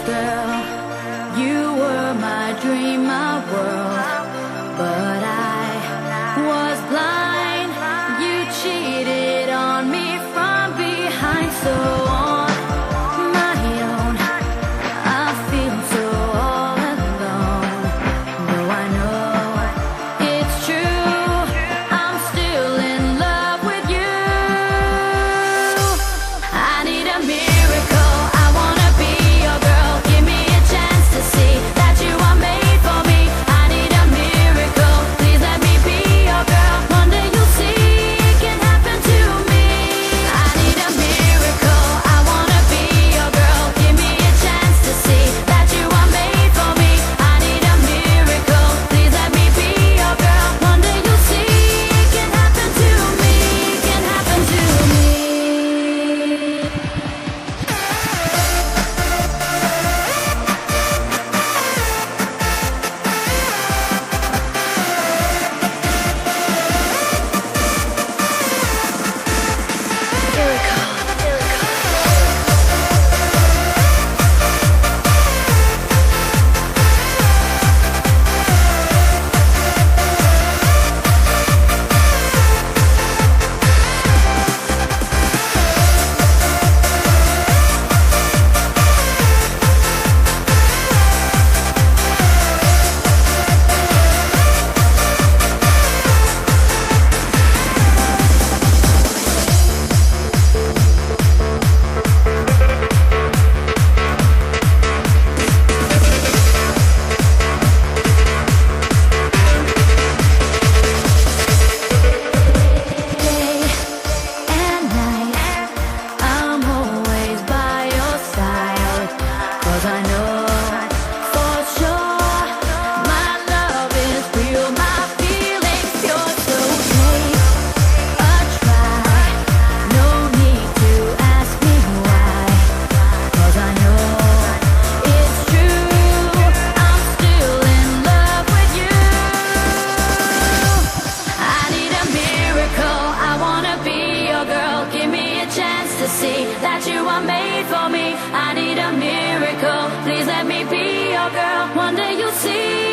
girl. You were my dream, my world, but I was blind. You cheated on me from behind, so on my own I feel so all alone. Though I know it's true, I'm still in love with you. I need a miracle, I wanna be your girl. Give me a chance to see that you are made for me. I need a miracle, please let me be your girl. One day you'll see it can happen to me. I need a miracle, I wanna be your girl. Give me a chance to see that you are made for me. I need a miracle, please let me be your girl. One day you'll see it can happen to me, can happen to me. Day and night, I'm always by your side. 'Cause I know for sure my love is real, my feelings pure. So take a try, no need to ask me why. 'Cause I know it's true, I'm still in love with you. I need a miracle, I wanna be your girl. Give me a chance to see that you are made for me. I need a miracle, please let me be your girl. One day you'll see